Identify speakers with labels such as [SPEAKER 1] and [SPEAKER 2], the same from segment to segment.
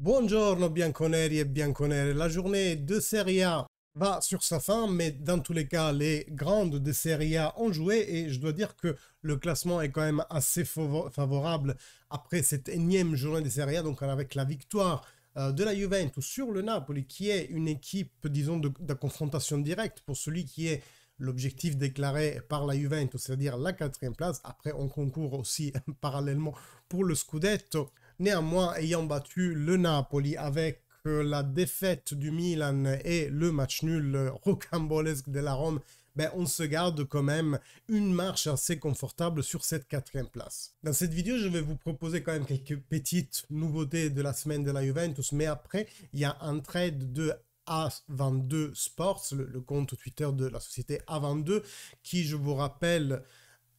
[SPEAKER 1] Buongiorno bianconeri e bianconere, la journée de Serie A va sur sa fin, mais dans tous les cas, les grandes de Serie A ont joué et je dois dire que le classement est quand même assez favorable après cette énième journée de Serie A, donc avec la victoire de la Juventus sur le Napoli, qui est une équipe, disons, de confrontation directe pour celui qui est l'objectif déclaré par la Juventus, c'est-à-dire la 4e place. Après, on concourt aussi parallèlement pour le Scudetto. Néanmoins, ayant battu le Napoli avec la défaite du Milan et le match nul rocambolesque de la Rome, ben on se garde quand même une marche assez confortable sur cette 4e place. Dans cette vidéo, je vais vous proposer quand même quelques petites nouveautés de la semaine de la Juventus, mais après, il y a un trade de A22 Sports, le compte Twitter de la société A22, qui, je vous rappelle,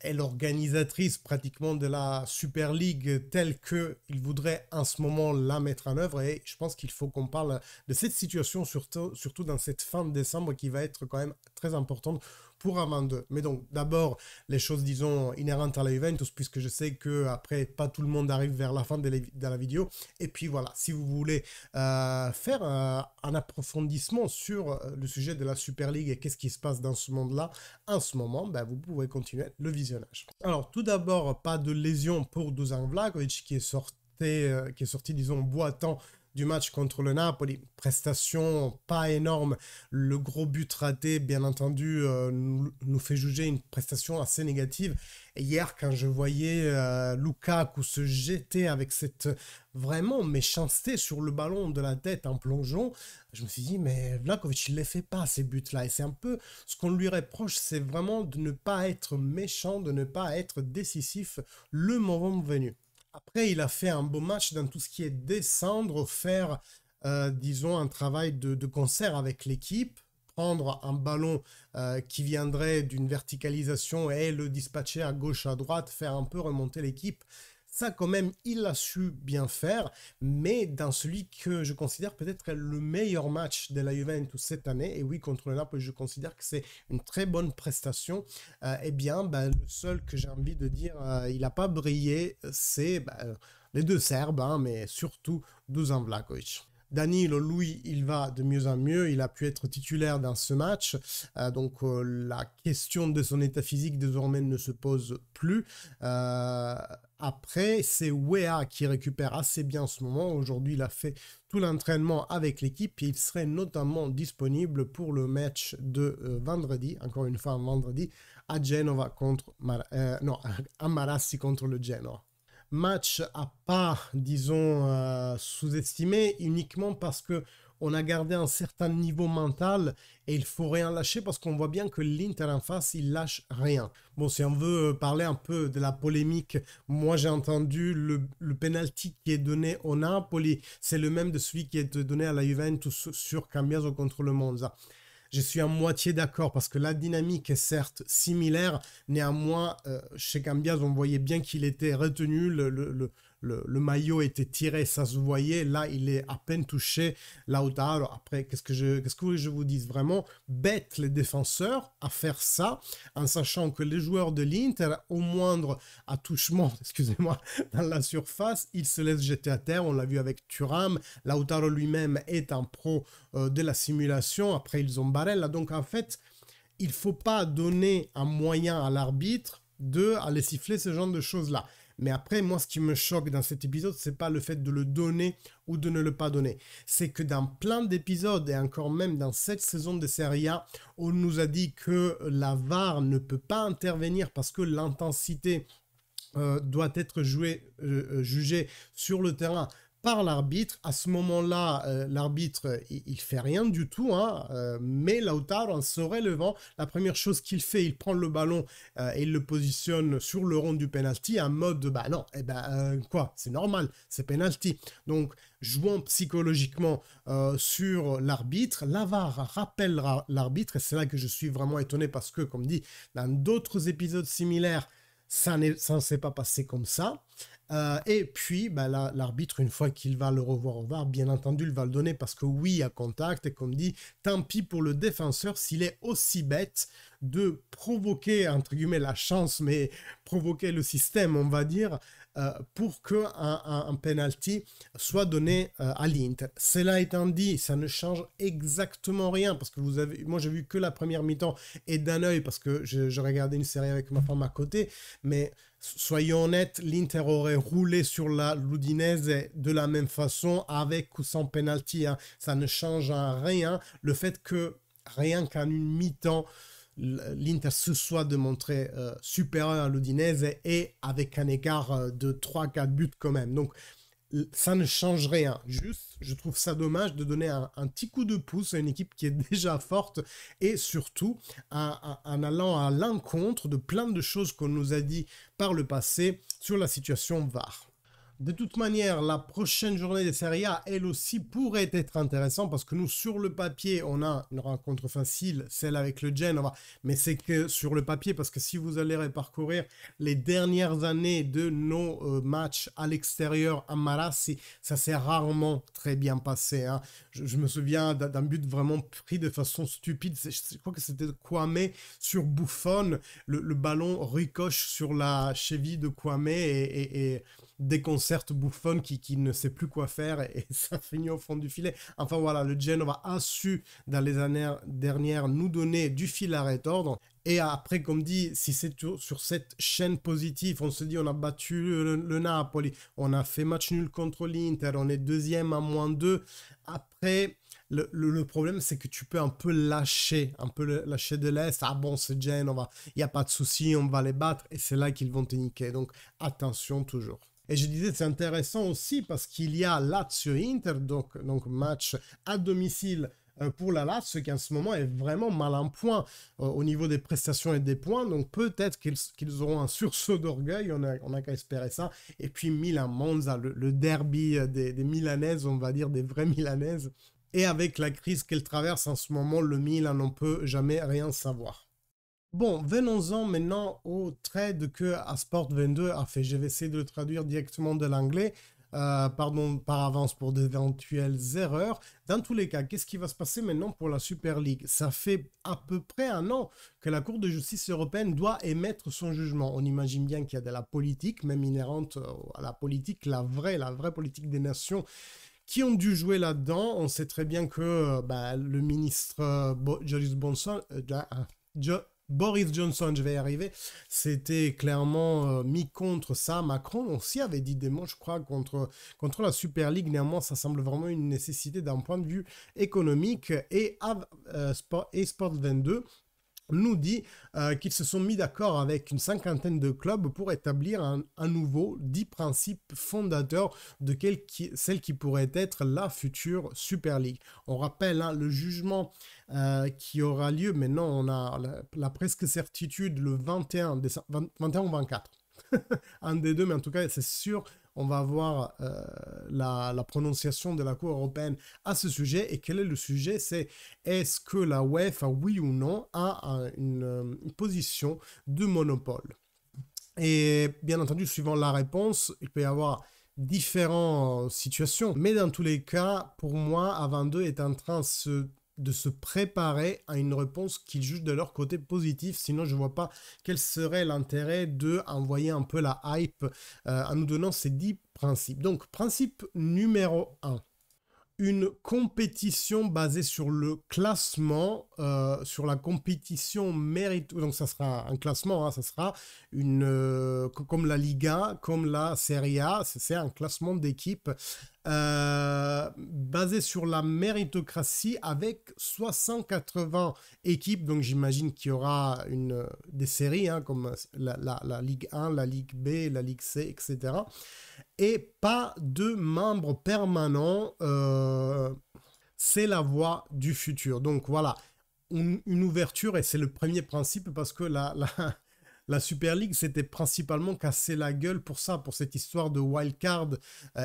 [SPEAKER 1] est l'organisatrice pratiquement de la Super League telle qu'il voudrait en ce moment la mettre en œuvre, et je pense qu'il faut qu'on parle de cette situation, surtout dans cette fin de décembre qui va être quand même très importante pour A22. Mais donc d'abord les choses, disons, inhérentes à la Juventus, puisque je sais que après pas tout le monde arrive vers la fin de la vidéo. Et puis voilà, si vous voulez faire un approfondissement sur le sujet de la Super League et qu'est-ce qui se passe dans ce monde-là en ce moment, ben, vous pouvez continuer le visionnage. Alors tout d'abord, pas de lésion pour Dusan Vlahovic qui est sorti, disons, boitant du match contre le Napoli. Prestation pas énorme. Le gros but raté, bien entendu, nous fait juger une prestation assez négative. Et hier, quand je voyais Lukaku se jeter avec cette vraiment méchanceté sur le ballon de la tête en plongeon, je me suis dit, mais Vlahovic, il ne les fait pas, ces buts-là. Et c'est un peu ce qu'on lui reproche, c'est vraiment de ne pas être méchant, de ne pas être décisif le moment venu. Après, il a fait un beau match dans tout ce qui est descendre, faire, disons, un travail de concert avec l'équipe, prendre un ballon qui viendrait d'une verticalisation et le dispatcher à gauche, à droite, faire un peu remonter l'équipe. Ça, quand même, il l'a su bien faire, mais dans celui que je considère peut-être le meilleur match de la Juventus cette année, et oui, contre le Napoli, je considère que c'est une très bonne prestation, eh bien, le seul que j'ai envie de dire, il n'a pas brillé, c'est les deux Serbes, hein, mais surtout Dusan Vlahovic. Danilo, lui, il va de mieux en mieux, il a pu être titulaire dans ce match, donc la question de son état physique désormais ne se pose plus. Après, c'est Weah qui récupère assez bien en ce moment. Aujourd'hui, il a fait tout l'entraînement avec l'équipe et il serait notamment disponible pour le match de vendredi, encore une fois vendredi, à Genova contre à Marassi contre le Genoa. Match à pas, disons, sous-estimé uniquement parce que on a gardé un certain niveau mental et il faut rien lâcher parce qu'on voit bien que l'Inter en face, il lâche rien. Bon, si on veut parler un peu de la polémique, moi j'ai entendu le penalty qui est donné au Napoli, c'est le même de celui qui est donné à la Juventus sur Cambiaso contre le Monza. Je suis à moitié d'accord parce que la dynamique est certes similaire, néanmoins, chez Cambias, on voyait bien qu'il était retenu, le maillot était tiré, ça se voyait, là il est à peine touché, Lautaro, après qu'est-ce que je vous dise, vraiment bête les défenseurs à faire ça, en sachant que les joueurs de l'Inter, au moindre attouchement, excusez-moi, dans la surface, ils se laissent jeter à terre, on l'a vu avec Thuram, Lautaro lui-même est un pro de la simulation, après ils ont Barella, donc en fait, il ne faut pas donner un moyen à l'arbitre aller siffler ce genre de choses-là. Mais après, moi, ce qui me choque dans cet épisode, c'est pas le fait de le donner ou de ne le pas donner. C'est que dans plein d'épisodes, et encore même dans cette saison de Serie A, on nous a dit que la VAR ne peut pas intervenir parce que l'intensité doit être jugée sur le terrain par l'arbitre. À ce moment-là, l'arbitre, il fait rien du tout, hein, mais Lautaro, en se relevant, la première chose qu'il fait, il prend le ballon et il le positionne sur le rond du penalty en mode, bah non, quoi, c'est normal, c'est penalty. Donc, jouant psychologiquement sur l'arbitre, la VAR rappellera l'arbitre, et c'est là que je suis vraiment étonné parce que, comme dit, dans d'autres épisodes similaires, ça ne s'est pas passé comme ça. Et puis, l'arbitre, une fois qu'il va le revoir au VAR, bien entendu, il va le donner parce que oui, il y a contact. Et comme dit, tant pis pour le défenseur s'il est aussi bête de provoquer, entre guillemets, la chance, mais provoquer le système, on va dire, pour qu'un un penalty soit donné à l'Inter. Cela étant dit, ça ne change exactement rien parce que moi j'ai vu que la première mi-temps et d'un œil parce que je regardais une série avec ma femme à côté, mais soyons honnêtes, l'Inter aurait roulé sur l'Udinese de la même façon avec ou sans penalty, hein. Ça ne change rien. Le fait que rien qu'en une mi-temps, l'Inter se soit démontré supérieur à l'Udinese et avec un écart de 3-4 buts quand même. Donc ça ne change rien. Juste, je trouve ça dommage de donner un petit coup de pouce à une équipe qui est déjà forte et surtout en allant à l'encontre de plein de choses qu'on nous a dit par le passé sur la situation VAR. De toute manière, la prochaine journée de Serie A, elle aussi, pourrait être intéressante parce que nous, sur le papier, on a une rencontre facile, celle avec le Genoa, mais c'est que sur le papier, parce que si vous allez reparcourir les dernières années de nos matchs à l'extérieur à Marassi, ça s'est rarement très bien passé, hein. Je me souviens d'un but vraiment pris de façon stupide, je crois que c'était Kwame sur Buffon, le ballon ricoche sur la cheville de Kwame et déconcerte Buffon qui ne sait plus quoi faire et ça finit au fond du filet. Enfin voilà, le Genoa a su dans les années dernières nous donner du fil à retordre. Et après, comme dit, si c'est sur cette chaîne positive, on se dit on a battu le Napoli, on a fait match nul contre l'Inter, on est deuxième à -2. Après, le problème, c'est que tu peux un peu lâcher de l'Est. Ah bon, c'est Genoa, il n'y a pas de souci, on va les battre. Et c'est là qu'ils vont te niquer. Donc attention toujours. Et je disais, c'est intéressant aussi parce qu'il y a Lazio-Inter, donc match à domicile pour la Lazio qui en ce moment est vraiment mal en point au niveau des prestations et des points. Donc peut-être qu'ils auront un sursaut d'orgueil, on a qu'à espérer ça. Et puis Milan-Monza, le derby des Milanaises, on va dire des vraies Milanaises. Et avec la crise qu'elle traverse en ce moment, le Milan, on ne peut jamais rien savoir. Bon, venons-en maintenant au trade que Asport 22 a fait. Je vais essayer de le traduire directement de l'anglais. Pardon par avance pour d'éventuelles erreurs. Dans tous les cas, qu'est-ce qui va se passer maintenant pour la Super League? Ça fait à peu près un an que la Cour de justice européenne doit émettre son jugement. On imagine bien qu'il y a de la politique, même inhérente à la politique, la vraie politique des nations, qui ont dû jouer là-dedans. On sait très bien que le ministre Boris Johnson, je vais y arriver, c'était clairement mis contre ça. Macron aussi avait dit des mots, je crois, contre la Super League. Néanmoins, ça semble vraiment une nécessité d'un point de vue économique. Et Sport 22 nous dit qu'ils se sont mis d'accord avec une cinquantaine de clubs pour établir un nouveau 10 principes fondateurs de celle qui pourrait être la future Super League. On rappelle le jugement qui aura lieu, maintenant on a la presque certitude le 21 décembre, 21 ou 24. Un des deux, mais en tout cas c'est sûr, on va voir la prononciation de la Cour européenne à ce sujet. Et quel est le sujet? C'est est-ce que la UEFA, oui ou non, a une position de monopole? Et bien entendu, suivant la réponse, il peut y avoir différentes situations. Mais dans tous les cas, pour moi, A22 est en train de se préparer à une réponse qu'ils jugent de leur côté positif. Sinon, je ne vois pas quel serait l'intérêt d'envoyer un peu la hype en nous donnant ces 10 principes. Donc, principe numéro 1. Une compétition basée sur le classement, sur la compétition mérite. Donc ça sera un classement, ça sera comme la Liga, comme la Serie A, c'est un classement d'équipes basé sur la méritocratie avec 680 équipes. Donc j'imagine qu'il y aura des séries comme la Ligue 1, la Ligue B, la Ligue C, etc. Et pas de membres permanents, c'est la voie du futur. Donc voilà, une ouverture, et c'est le premier principe parce que la Super League s'était principalement cassé la gueule pour ça, pour cette histoire de wildcard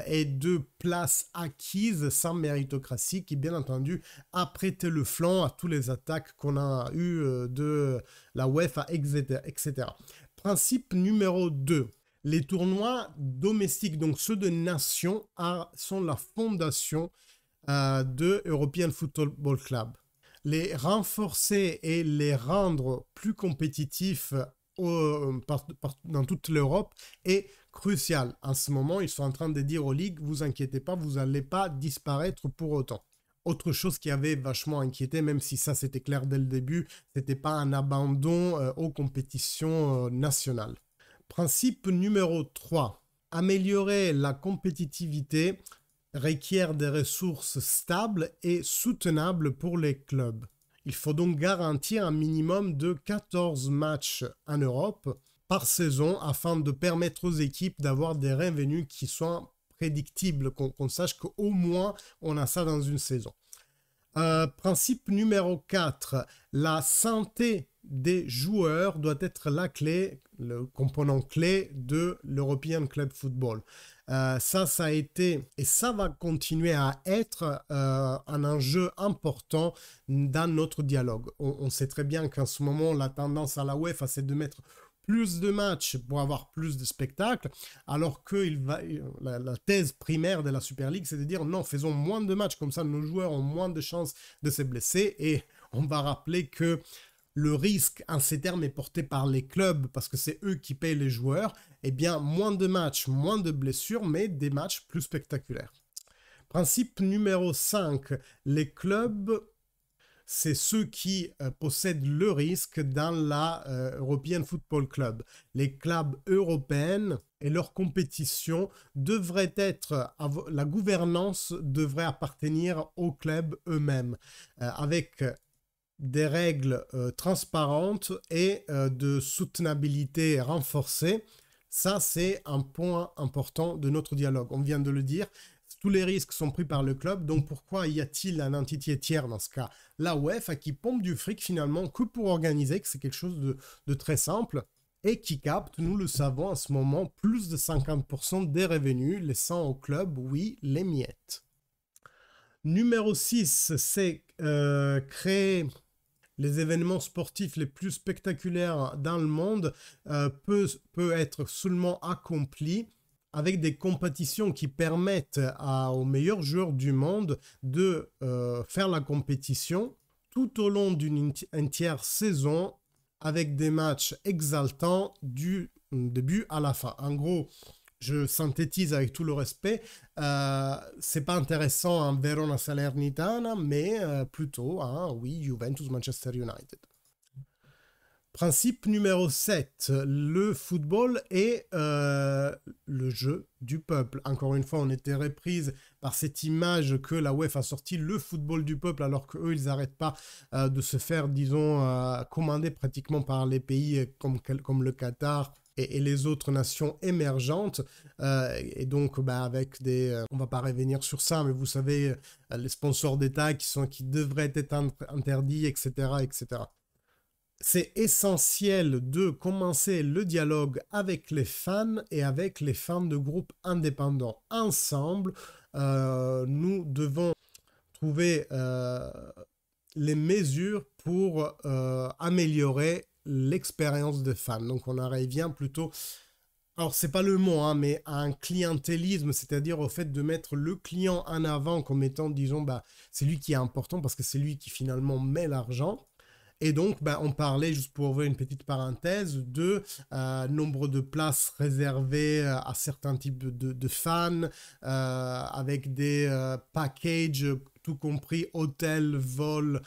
[SPEAKER 1] et de places acquises sans méritocratie qui, bien entendu, a prêté le flanc à toutes les attaques qu'on a eues de la UEFA, etc. Principe numéro 2. Les tournois domestiques, donc ceux de nations, sont la fondation de European Football Club. Les renforcer et les rendre plus compétitifs dans toute l'Europe est crucial. En ce moment, ils sont en train de dire aux ligues, vous inquiétez pas, vous n'allez pas disparaître pour autant. Autre chose qui avait vachement inquiété, même si ça c'était clair dès le début, c'était pas un abandon aux compétitions nationales. Principe numéro 3. Améliorer la compétitivité requiert des ressources stables et soutenables pour les clubs. Il faut donc garantir un minimum de 14 matchs en Europe par saison afin de permettre aux équipes d'avoir des revenus qui soient prédictible, qu'on sache qu'au moins on a ça dans une saison. Principe numéro 4, la santé des joueurs doit être la clé, le component clé de l'European Club Football. Ça a été et ça va continuer à être un enjeu important dans notre dialogue. On sait très bien qu'en ce moment, la tendance à la UEFA, c'est de mettre plus de matchs pour avoir plus de spectacles, alors que la thèse primaire de la Super League, c'est de dire non, faisons moins de matchs, comme ça nos joueurs ont moins de chances de se blesser, et on va rappeler que le risque en ces termes est porté par les clubs, parce que c'est eux qui payent les joueurs, et bien moins de matchs, moins de blessures, mais des matchs plus spectaculaires. Principe numéro 5, les clubs, c'est ceux qui possèdent le risque dans la European Football Club. Les clubs européens et leurs compétitions devraient être, la gouvernance devrait appartenir aux clubs eux-mêmes, avec des règles transparentes et de soutenabilité renforcée. Ça, c'est un point important de notre dialogue. On vient de le dire. Tous les risques sont pris par le club, donc pourquoi y a-t-il un entité tiers dans ce cas? La UEFA qui pompe du fric finalement que pour organiser, que c'est quelque chose de très simple, et qui capte, nous le savons en ce moment, plus de 50% des revenus, laissant au club, oui, les miettes. Numéro 6, c'est créer les événements sportifs les plus spectaculaires dans le monde peut être seulement accompli avec des compétitions qui permettent aux meilleurs joueurs du monde de faire la compétition tout au long d'une entière saison avec des matchs exaltants du début à la fin. En gros, je synthétise avec tout le respect, c'est pas intéressant un Verona Salernitana, mais plutôt un, oui, Juventus Manchester United. Principe numéro 7, le football est le jeu du peuple. Encore une fois, on était reprise par cette image que la UEFA a sorti le football du peuple, alors qu'eux, ils n'arrêtent pas de se faire, disons, commander pratiquement par les pays comme le Qatar et les autres nations émergentes. Et donc, avec des... on ne va pas revenir sur ça, mais vous savez, les sponsors d'État qui devraient être interdits, etc., etc. C'est essentiel de commencer le dialogue avec les fans et avec les fans de groupes indépendants. Ensemble, nous devons trouver les mesures pour améliorer l'expérience des fans. Donc on en revient plutôt, alors c'est pas le mot, mais à un clientélisme, c'est-à-dire au fait de mettre le client en avant comme étant, disons, c'est lui qui est important parce que c'est lui qui finalement met l'argent. Et donc, on parlait, juste pour ouvrir une petite parenthèse, de nombre de places réservées à certains types de fans, avec des packages, tout compris, hôtel, vol,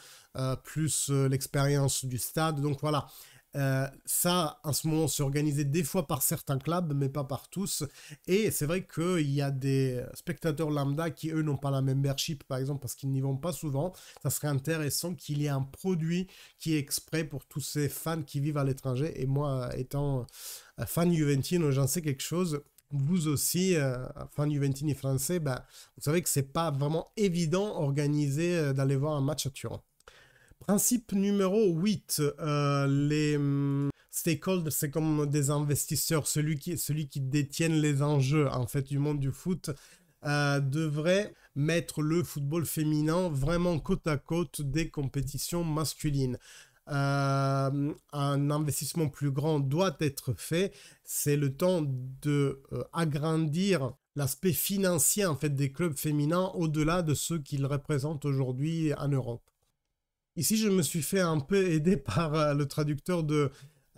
[SPEAKER 1] plus l'expérience du stade. Donc voilà, ça, en ce moment, c'est organisé des fois par certains clubs, mais pas par tous. Et c'est vrai qu'il y a des spectateurs lambda qui, eux, n'ont pas la membership, par exemple, parce qu'ils n'y vont pas souvent. Ça serait intéressant qu'il y ait un produit qui est exprès pour tous ces fans qui vivent à l'étranger. Et moi, étant fan juventino, j'en sais quelque chose. Vous aussi, fan juventini français, vous savez que c'est pas vraiment évident organisé d'aller voir un match à Turin. Principe numéro 8, les stakeholders, c'est comme des investisseurs, celui qui détiennent les enjeux en fait du monde du foot, devrait mettre le football féminin vraiment côte à côte des compétitions masculines. Un investissement plus grand doit être fait, c'est le temps de agrandir l'aspect financier en fait des clubs féminins au-delà de ceux qu'ils représentent aujourd'hui en Europe. Ici, je me suis fait un peu aider par le traducteur de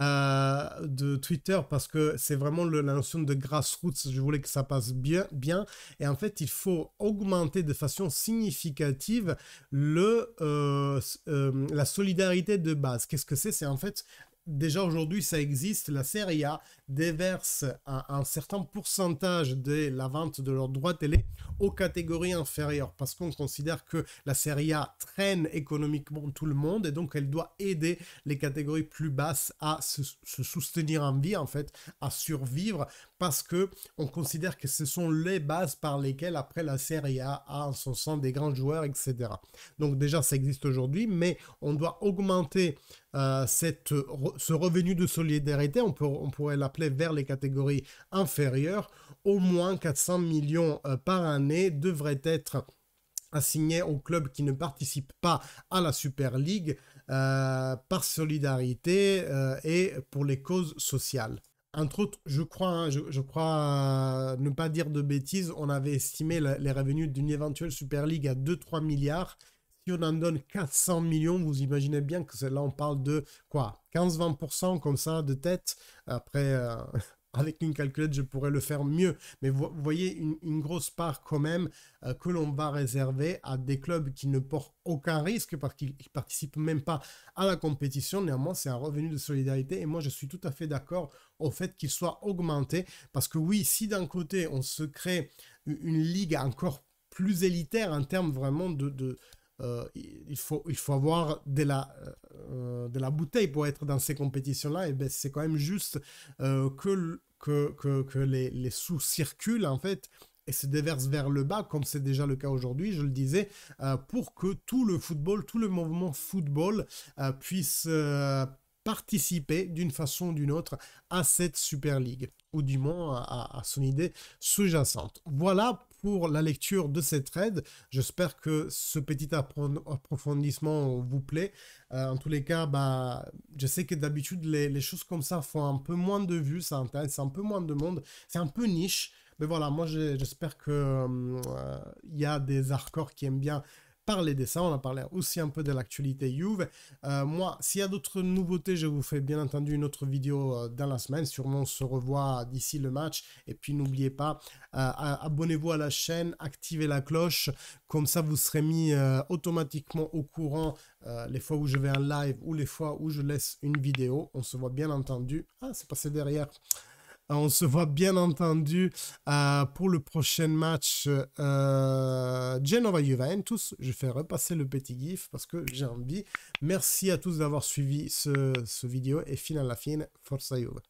[SPEAKER 1] de Twitter parce que c'est vraiment la notion de grassroots. Je voulais que ça passe bien. Et en fait, il faut augmenter de façon significative la solidarité de base. Qu'est-ce que c'est? C'est en fait, déjà aujourd'hui, ça existe. La Serie A déverse un certain pourcentage de la vente de leurs droits télé aux catégories inférieures parce qu'on considère que la Serie A traîne économiquement tout le monde et donc elle doit aider les catégories plus basses à se soutenir en vie, en fait, à survivre parce que on considère que ce sont les bases par lesquelles après la Serie A a en son sein des grands joueurs, etc. Donc déjà ça existe aujourd'hui, mais on doit augmenter ce revenu de solidarité, on pourrait l'appeler vers les catégories inférieures. Au moins 400 millions par année devraient être assignés aux clubs qui ne participent pas à la Super League par solidarité et pour les causes sociales. Entre autres, je crois ne pas dire de bêtises, on avait estimé les revenus d'une éventuelle Super League à 2-3 milliards. Si on en donne 400 millions, vous imaginez bien que là, on parle de quoi, 15-20% comme ça de tête. Après, avec une calculette, je pourrais le faire mieux. Mais vous voyez une grosse part quand même que l'on va réserver à des clubs qui ne portent aucun risque parce qu'ils ne participent même pas à la compétition. Néanmoins, c'est un revenu de solidarité. Et moi, je suis tout à fait d'accord au fait qu'il soit augmenté. Parce que oui, si d'un côté, on se crée une ligue encore plus élitaire en termes vraiment il faut avoir de la bouteille pour être dans ces compétitions-là, et ben c'est quand même juste que les sous circulent en fait et se déversent vers le bas, comme c'est déjà le cas aujourd'hui, je le disais, pour que tout le football, tout le mouvement football puisse participer d'une façon ou d'une autre à cette Super League, ou du moins à son idée sous-jacente. Voilà pour la lecture de cette thread. J'espère que ce petit approfondissement vous plaît. En tous les cas, je sais que d'habitude, les choses comme ça font un peu moins de vues, ça intéresse un peu moins de monde, c'est un peu niche. Mais voilà, moi j'espère que y a des hardcore qui aiment bien parler de ça. On a parlé aussi un peu de l'actualité Juve. Moi, s'il y a d'autres nouveautés, je vous fais bien entendu une autre vidéo dans la semaine. Sûrement, on se revoit d'ici le match. Et puis, n'oubliez pas, abonnez-vous à la chaîne, activez la cloche. Comme ça, vous serez mis automatiquement au courant les fois où je vais en live ou les fois où je laisse une vidéo. On se voit bien entendu. Ah, c'est passé derrière. On se voit bien entendu pour le prochain match Genova-Juventus. Je fais repasser le petit gif parce que j'ai envie. Merci à tous d'avoir suivi ce vidéo et fino alla fine, Forza Juve.